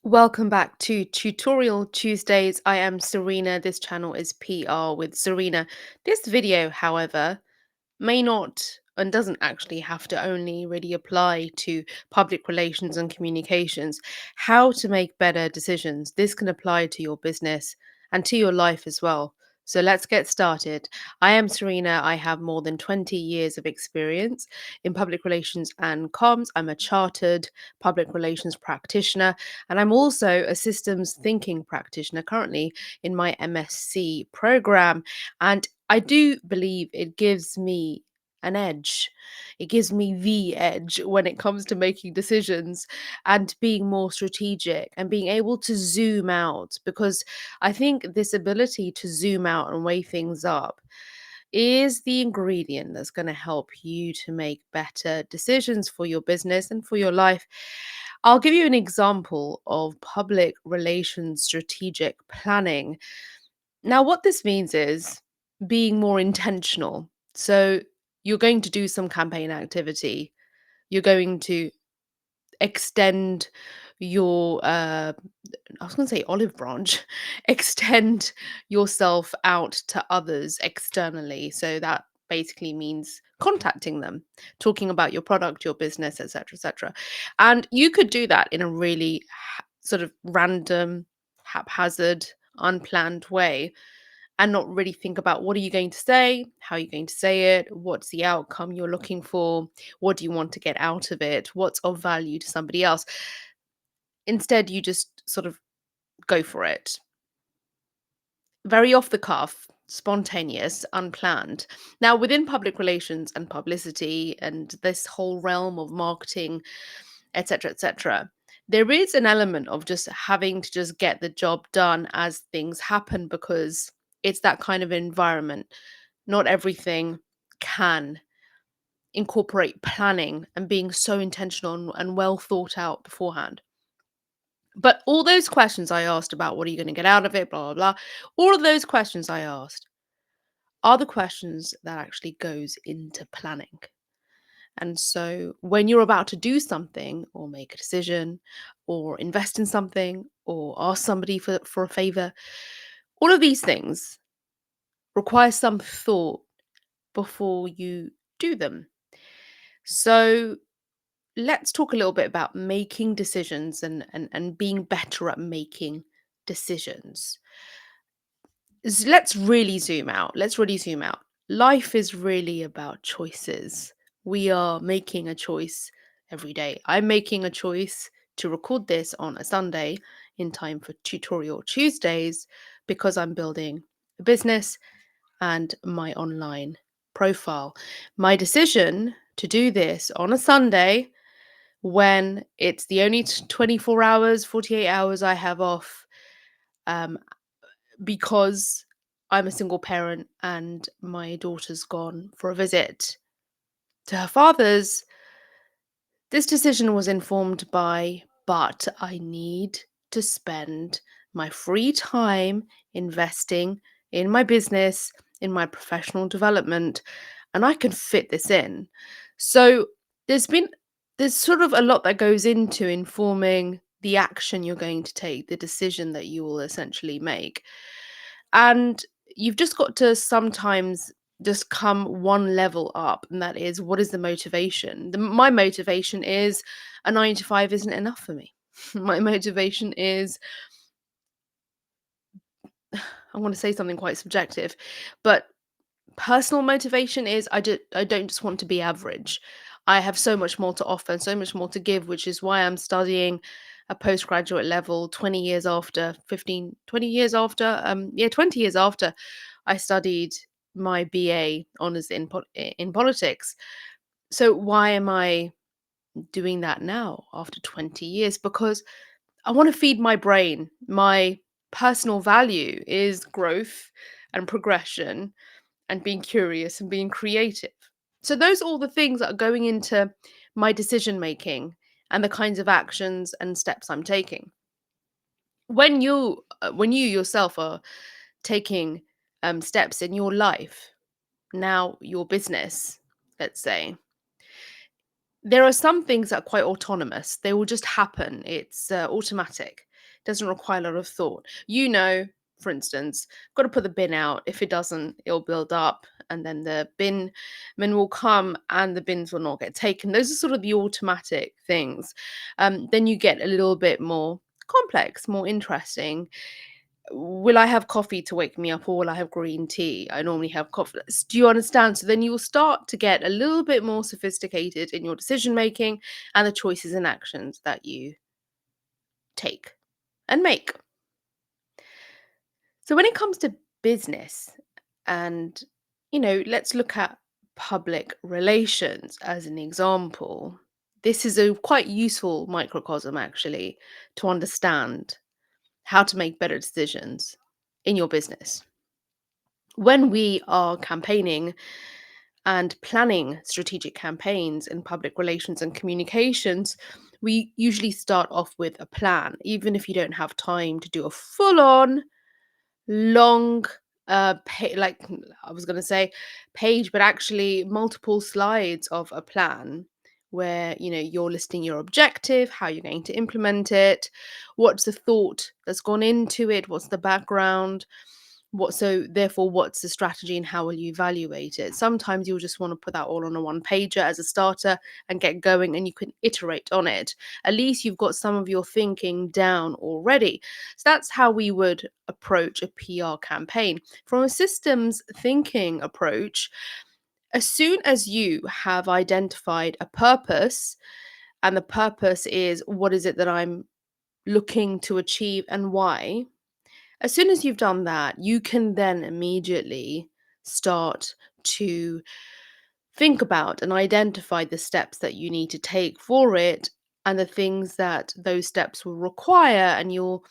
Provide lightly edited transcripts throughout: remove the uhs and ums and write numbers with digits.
Welcome back to Tutorial Tuesdays. I am Serena. This channel is PR with Serena. This video, however, may not and doesn't actually have to only really apply to public relations and communications. How to make better decisions. This can apply to your business and to your life as well. So let's get started. I am Serena. I have more than 20 years of experience in public relations and comms. I'm a chartered public relations practitioner, and I'm also a systems thinking practitioner currently in my MSc program. And I do believe it gives me an edge. It gives me the edge when it comes to making decisions and being more strategic and being able to zoom out, because I think this ability to zoom out and weigh things up is the ingredient that's going to help you to make better decisions for your business and for your life. I'll give you an example of public relations strategic planning. Now, what this means is being more intentional. So, you're going to do some campaign activity, you're going to extend your I was going to say olive branch, extend yourself out to others externally. So that basically means contacting them, talking about your product, your business, etc., etc. And you could do that in a really sort of random, haphazard, unplanned way, and not really think about what are you going to say, how are you going to say it, what's the outcome you're looking for, what do you want to get out of it, what's of value to somebody else. Instead, you just sort of go for it. Very off the cuff, spontaneous, unplanned. Now, within public relations and publicity and this whole realm of marketing, etc., etc., there is an element of just having to just get the job done as things happen, because it's that kind of environment. Not everything can incorporate planning and being so intentional and well thought out beforehand. But all those questions I asked about what are you going to get out of it, blah, blah, blah, all of those questions I asked are the questions that actually goes into planning. And so when you're about to do something or make a decision or invest in something or ask somebody for a favor, all of these things require some thought before you do them. So let's talk a little bit about making decisions and being better at making decisions. Let's really zoom out. Let's really zoom out. Life is really about choices. We are making a choice every day. I'm making a choice to record this on a Sunday in time for Tutorial Tuesdays because I'm building a business and my online profile. My decision to do this on a Sunday when it's the only 24 hours, 48 hours I have off, um, because I'm a single parent and my daughter's gone for a visit to her father's. This decision was informed by, but I need to spend my free time investing in my business, in my professional development, and I can fit this in. So there's been there's sort of a lot that goes into informing the action you're going to take, the decision that you will essentially make. And you've just got to sometimes just come one level up, and that is, what is the motivation? My motivation is a 9 to 5 isn't enough for me. My motivation is, I want to say something quite subjective, but personal motivation is I don't just want to be average. I have so much more to offer and so much more to give, which is why I'm studying a postgraduate level 20 years after, 15, 20 years after, 20 years after I studied my BA honors in politics. So why am I doing that now after 20 years? Because I want to feed my brain. My personal value is growth and progression and being curious and being creative. So those are all the things that are going into my decision making and the kinds of actions and steps I'm taking. When you yourself are taking steps in your life, now your business, let's say, there are some things that are quite autonomous. They will just happen. It's automatic. doesn't require a lot of thought. For instance, got to put the bin out. If it doesn't, it'll build up, and then the bin men will come and the bins will not get taken. Those are sort of the automatic things. Then you get a little bit more complex, more interesting. Will I have coffee to wake me up, or will I have green tea? I normally have coffee. Do you understand? So then you will start to get a little bit more sophisticated in your decision making and the choices and actions that you take and make. So when it comes to business, and let's look at public relations as an example. This is a quite useful microcosm actually to understand how to make better decisions in your business. When we are campaigning and planning strategic campaigns in public relations and communications, we usually start off with a plan, even if you don't have time to do a full on long like I was going to say page, but actually multiple slides of a plan where you're listing your objective, how you're going to implement it, what's the thought that's gone into it, what's the background, what's the strategy, and how will you evaluate it. Sometimes you'll just want to put that all on a one pager as a starter and get going, and you can iterate on it. At least you've got some of your thinking down already. So that's how we would approach a PR campaign. From a systems thinking approach, as soon as you have identified a purpose, and the purpose is what is it that I'm looking to achieve and why, as soon as you've done that, you can then immediately start to think about and identify the steps that you need to take for it and the things that those steps will require. And you'll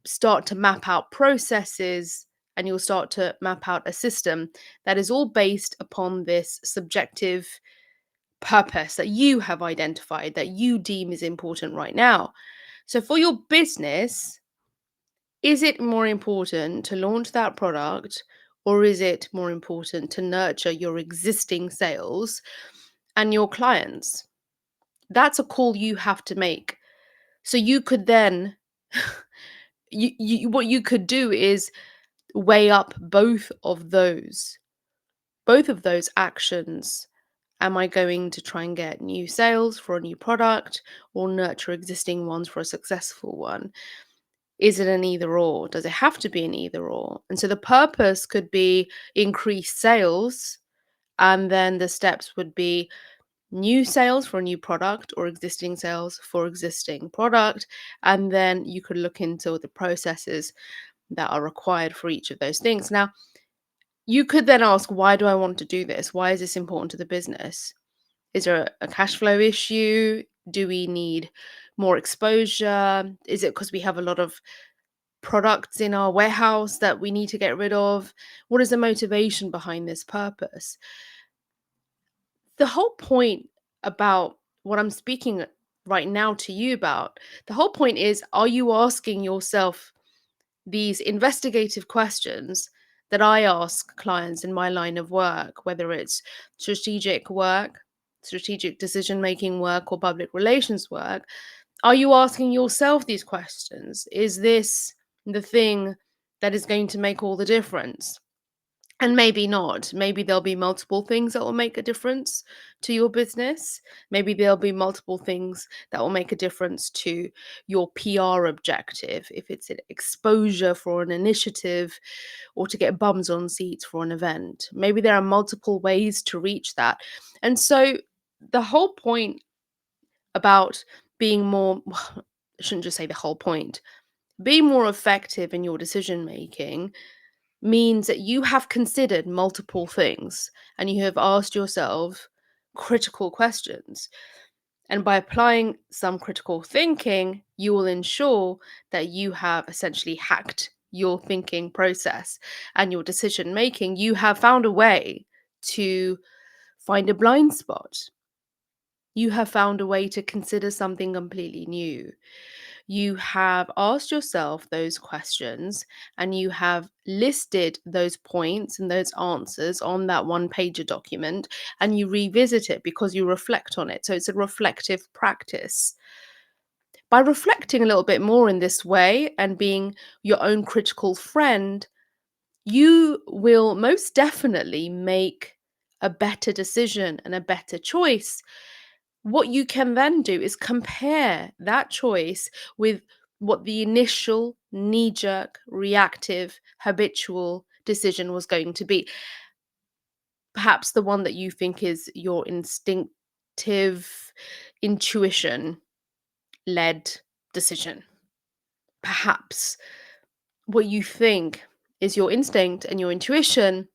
start to map out processes, and you'll start to map out a system that is all based upon this subjective purpose that you have identified, that you deem is important right now. So for your business, is it more important to launch that product, or is it more important to nurture your existing sales and your clients? That's a call you have to make. So you could then what you could do is weigh up both of those actions. Am I going to try and get new sales for a new product, or nurture existing ones for a successful one? Is it an either or? Does it have to be an either or? And so the purpose could be increased sales, and then the steps would be new sales for a new product or existing sales for existing product. And then you could look into the processes that are required for each of those things. Now, you could then ask, why do I want to do this? Why is this important to the business? Is there a cash flow issue? Do we need more exposure? Is it because we have a lot of products in our warehouse that we need to get rid of? What is the motivation behind this purpose? The whole point about what I'm speaking right now to you about, the whole point is, are you asking yourself these investigative questions that I ask clients in my line of work, whether it's strategic work, strategic decision making work, or public relations work? Are you asking yourself these questions? Is this the thing that is going to make all the difference? And maybe not. Maybe there'll be multiple things that will make a difference to your business. Maybe there'll be multiple things that will make a difference to your PR objective, if it's an exposure for an initiative or to get bums on seats for an event. Maybe there are multiple ways to reach that. And so the whole point about being more, I shouldn't just say the whole point, being more effective in your decision making means that you have considered multiple things and you have asked yourself critical questions. And by applying some critical thinking, you will ensure that you have essentially hacked your thinking process and your decision making. You have found a way to find a blind spot. You have found a way to consider something completely new. You have asked yourself those questions, and you have listed those points and those answers on that one pager document, and you revisit it because you reflect on it. So it's a reflective practice. By reflecting a little bit more in this way and being your own critical friend, you will most definitely make a better decision and a better choice. What you can then do is compare that choice with what the initial knee jerk, reactive, habitual decision was going to be. Perhaps the one that you think is your instinctive, intuition led decision. Perhaps what you think is your instinct and your intuition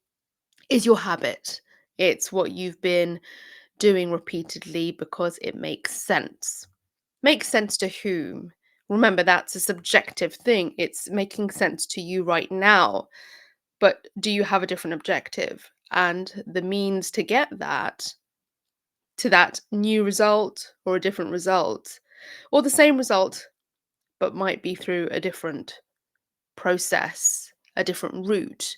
is your habit. It's what you've been doing repeatedly because it makes sense. Makes sense to whom? Remember, that's a subjective thing. It's making sense to you right now. But do you have a different objective? And the means to get that, to that new result or a different result, or the same result, but might be through a different process, a different route.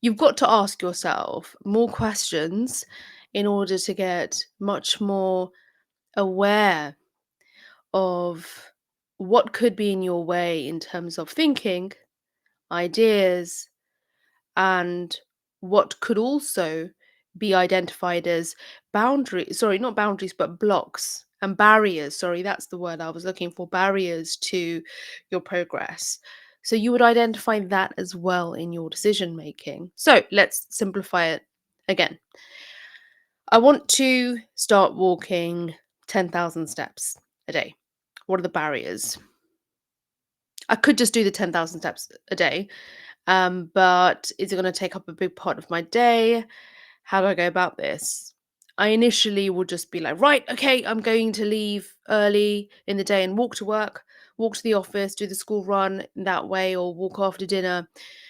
You've got to ask yourself more questions in order to get much more aware of what could be in your way in terms of thinking, ideas, and what could also be identified as boundaries, sorry, not boundaries, but blocks and barriers. Sorry, that's the word I was looking for, barriers to your progress. So you would identify that as well in your decision making. So let's simplify it again. I want to start walking 10,000 steps a day. What are the barriers? I could just do the 10,000 steps a day, but is it going to take up a big part of my day? How do I go about this? I initially would just be like, right, okay, I'm going to leave early in the day and walk to work, walk to the office, do the school run that way, or walk after dinner.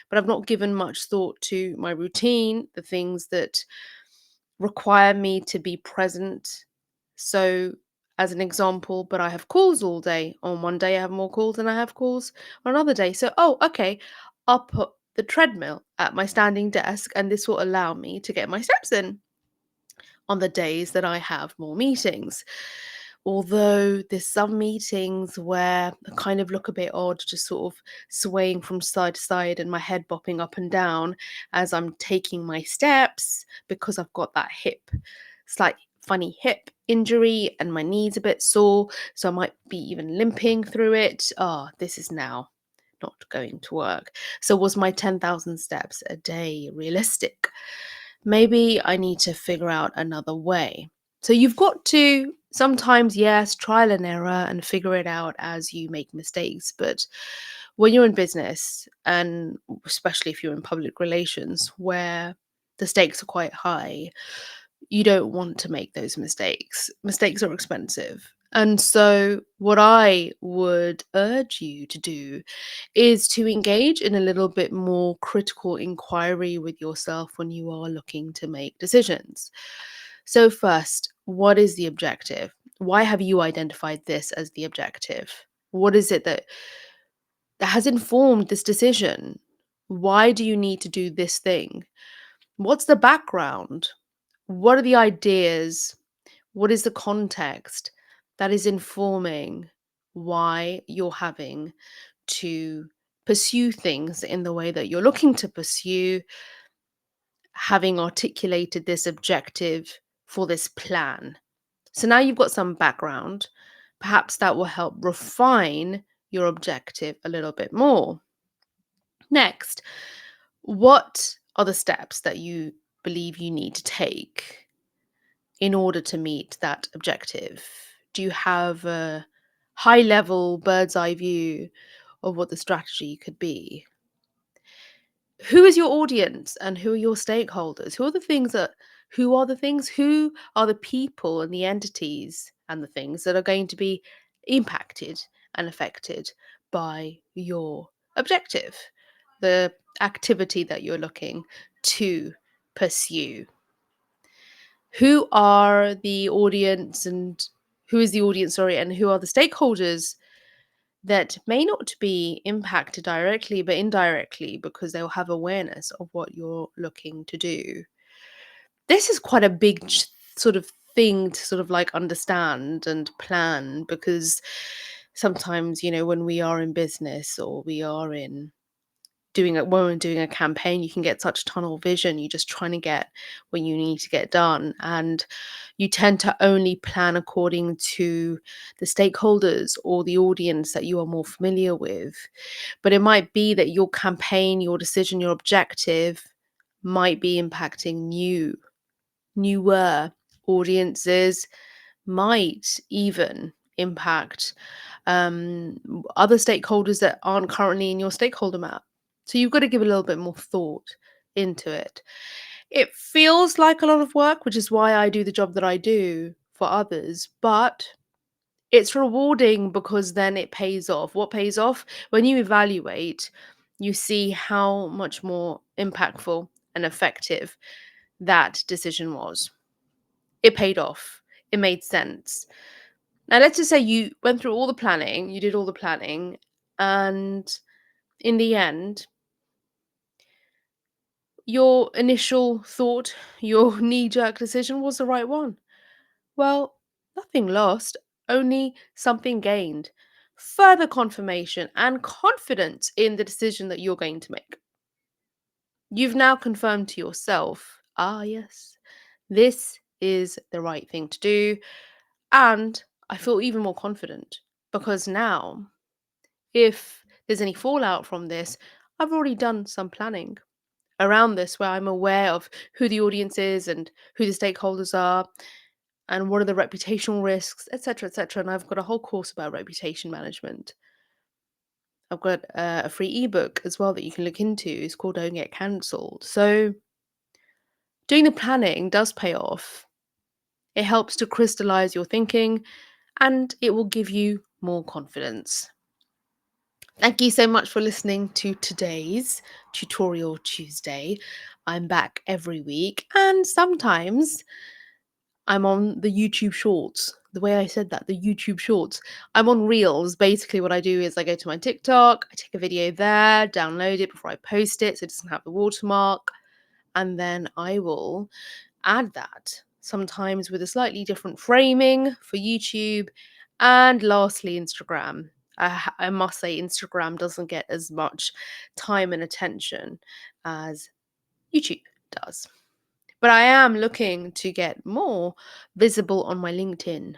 But I've not given much thought to my routine, the things that require me to be present. So, as an example, but I have calls all day. On one day, I have more calls than I have calls on another day. So, oh, okay, I'll put the treadmill at my standing desk, and this will allow me to get my steps in on the days that I have more meetings. Although there's some meetings where I kind of look a bit odd, just sort of swaying from side to side and my head bopping up and down as I'm taking my steps because I've got that slight funny hip injury and my knee's a bit sore. So I might be even limping through it. Oh, this is now not going to work. So was my 10,000 steps a day realistic? Maybe I need to figure out another way. So you've got to sometimes, yes, trial and error and figure it out as you make mistakes. But when you're in business, and especially if you're in public relations where the stakes are quite high, you don't want to make those mistakes. Mistakes are expensive. And so, what I would urge you to do is to engage in a little bit more critical inquiry with yourself when you are looking to make decisions. So, first, what is the objective? Why have you identified this as the objective? What is it that has informed this decision? Why do you need to do this thing? What's the background? What are the ideas? What is the context that is informing why you're having to pursue things in the way that you're looking to pursue, having articulated this objective for this plan? So now you've got some background. Perhaps that will help refine your objective a little bit more. Next, what are the steps that you believe you need to take in order to meet that objective? Do you have a high level bird's eye view of what the strategy could be? Who is your audience and who are your stakeholders? Who are the people and the entities and the things that are going to be impacted and affected by your objective, the activity that you're looking to pursue? Who are the audience and who is the audience, sorry, and who are the stakeholders that may not be impacted directly but indirectly because they'll have awareness of what you're looking to do? This is quite a big sort of thing to sort of like understand and plan, because Sometimes, when we are in business or we are in when we're doing a campaign, you can get such tunnel vision. You're just trying to get what you need to get done. And you tend to only plan according to the stakeholders or the audience that you are more familiar with. But it might be that your campaign, your decision, your objective might be impacting newer audiences, might even impact other stakeholders that aren't currently in your stakeholder map. So you've got to give a little bit more thought into it. It feels like a lot of work, which is why I do the job that I do for others, but it's rewarding because then it pays off. What pays off? When you evaluate, you see how much more impactful and effective that decision was. It paid off. It made sense. Now, let's just say you went through all the planning, you did all the planning, and in the end, your initial thought, your knee jerk decision was the right one. Well, nothing lost, only something gained. Further confirmation and confidence in the decision that you're going to make. You've now confirmed to yourself, yes, this is the right thing to do. And I feel even more confident because now, if there's any fallout from this, I've already done some planning around this where I'm aware of who the audience is and who the stakeholders are and what are the reputational risks, etc., etc. And I've got a whole course about reputation management. I've got a free ebook as well that you can look into. It's called Don't Get Cancelled. So doing the planning does pay off. It helps to crystallize your thinking and it will give you more confidence. Thank you so much for listening to today's Tutorial Tuesday. I'm back every week and sometimes I'm on the YouTube Shorts. The way I said that, the YouTube Shorts. I'm on Reels. Basically, what I do is I go to my TikTok, I take a video there, download it before I post it so it doesn't have the watermark, and then I will add that, sometimes with a slightly different framing for YouTube. And lastly, Instagram. I must say, Instagram doesn't get as much time and attention as YouTube does. But I am looking to get more visible on my LinkedIn.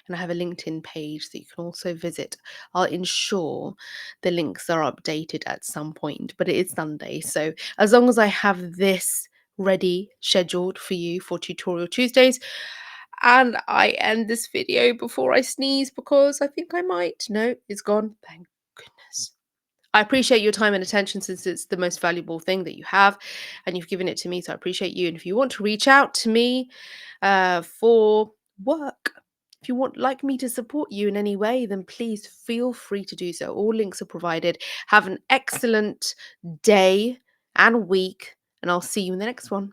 And I have a LinkedIn page that you can also visit. I'll ensure the links are updated at some point, but it is Sunday. So as long as I have this ready, scheduled for you for Tutorial Tuesdays, and I end this video before I sneeze because I think I might. No, it's gone. Thank goodness. I appreciate your time and attention since it's the most valuable thing that you have and you've given it to me. So I appreciate you. And if you want to reach out to me for work, if you want like me to support you in any way, then please feel free to do so. All links are provided. Have an excellent day and week, and I'll see you in the next one.